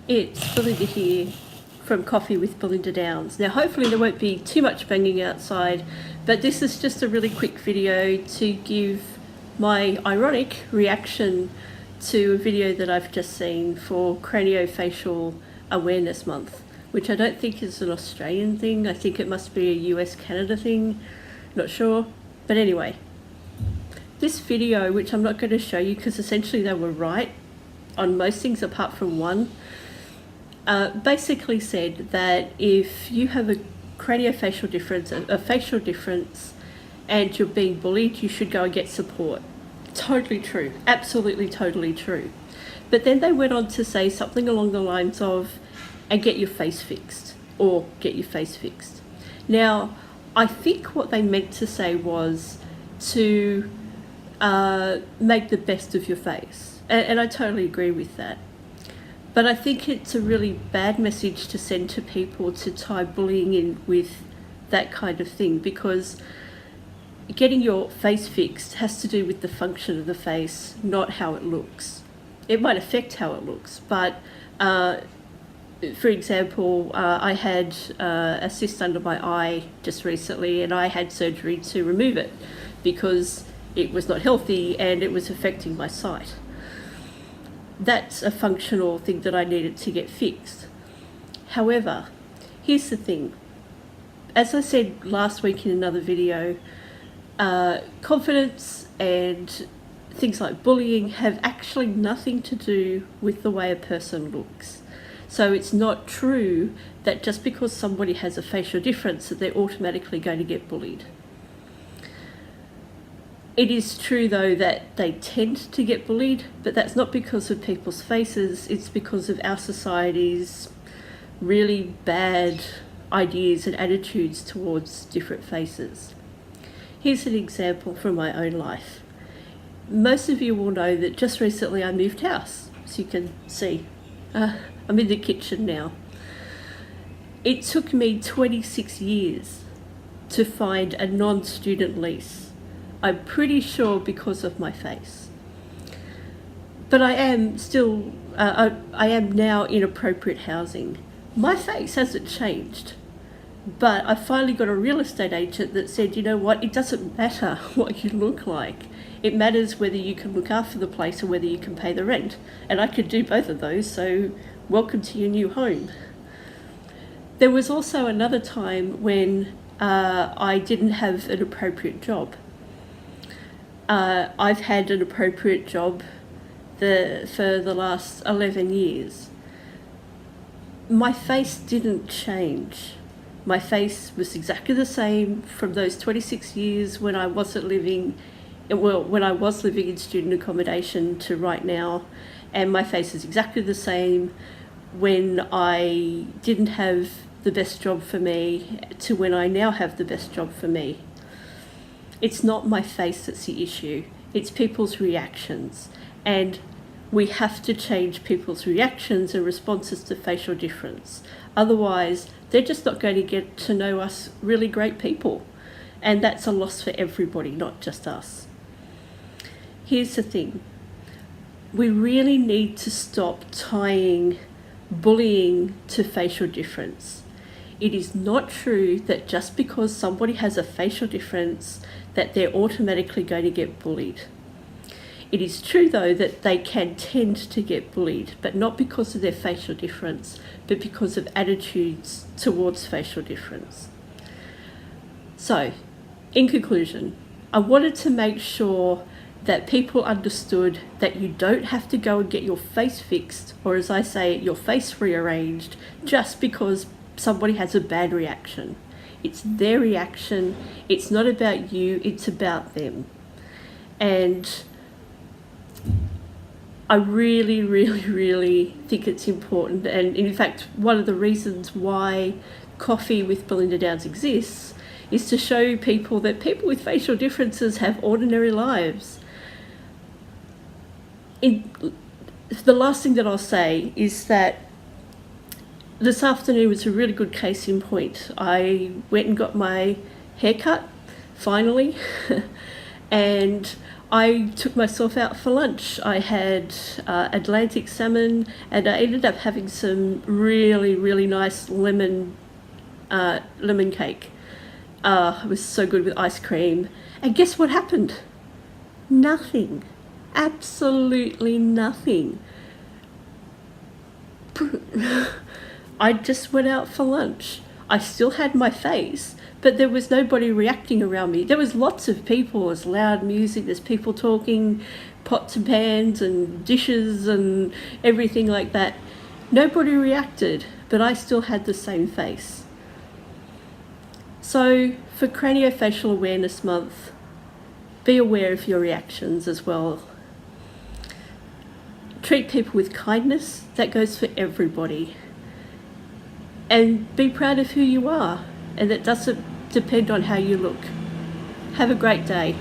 It's Belinda here from Coffee with Belinda Downs. Now hopefully there won't be too much banging outside, but this is just a really quick video to give my ironic reaction to a video that I've just seen for Craniofacial Awareness Month, which I don't think is an Australian thing. I think it must be a US-Canada thing, not sure. But anyway, this video, which I'm not going to show you because essentially they were right on most things apart from one, basically said that if you have a craniofacial difference, a facial difference, and you're being bullied, you should go and get support. Totally true, absolutely totally true. But then they went on to say something along the lines of, and get your face fixed, or get your face fixed. Now, I think what they meant to say was to make the best of your face. And I totally agree with that. But I think it's a really bad message to send to people to tie bullying in with that kind of thing, because getting your face fixed has to do with the function of the face, not how it looks. It might affect how it looks, but for example, I had a cyst under my eye just recently, and I had surgery to remove it because it was not healthy and it was affecting my sight. That's a functional thing that I needed to get fixed. However, here's the thing. As I said last week in another video, confidence and things like bullying have actually nothing to do with the way a person looks. So it's not true that just because somebody has a facial difference that they're automatically going to get bullied. It is true though that they tend to get bullied, but that's not because of people's faces, it's because of our society's really bad ideas and attitudes towards different faces. Here's an example from my own life. Most of you will know that just recently I moved house, as you can see. I'm in the kitchen now. It took me 26 years to find a non-student lease. I'm pretty sure because of my face. But I am still, I am now in appropriate housing. My face hasn't changed, but I finally got a real estate agent that said, you know what, it doesn't matter what you look like. It matters whether you can look after the place or whether you can pay the rent. And I could do both of those, so welcome to your new home. There was also another time when I didn't have an appropriate job. I've had an appropriate job for the last 11 years. My face didn't change. My face was exactly the same from those 26 years when I wasn't living, well, when I was living in student accommodation to right now, and my face is exactly the same when I didn't have the best job for me to when I now have the best job for me. It's not my face that's the issue, it's people's reactions. And we have to change people's reactions and responses to facial difference. Otherwise, they're just not going to get to know us really great people. And that's a loss for everybody, not just us. Here's the thing. We really need to stop tying bullying to facial difference. It is not true that just because somebody has a facial difference that they're automatically going to get bullied. It is true though that they can tend to get bullied, but not because of their facial difference, but because of attitudes towards facial difference. So, in conclusion, I wanted to make sure that people understood that you don't have to go and get your face fixed, or as I say, your face rearranged, just because somebody has a bad reaction. It's their reaction, it's not about you, it's about them. And I really, really, really think it's important, and in fact, one of the reasons why Coffee with Belinda Downs exists is to show people that people with facial differences have ordinary lives. The last thing that I'll say is that this afternoon was a really good case in point. I went and got my hair cut, finally, and I took myself out for lunch. I had Atlantic salmon, and I ended up having some really, really nice lemon cake. It was so good with ice cream. And guess what happened? Nothing. Absolutely nothing. I just went out for lunch. I still had my face, but there was nobody reacting around me. There was lots of people, there's loud music, there's people talking, pots and pans and dishes and everything like that. Nobody reacted, but I still had the same face. So for Craniofacial Awareness Month, be aware of your reactions as well. Treat people with kindness. That goes for everybody. And be proud of who you are. And it doesn't depend on how you look. Have a great day.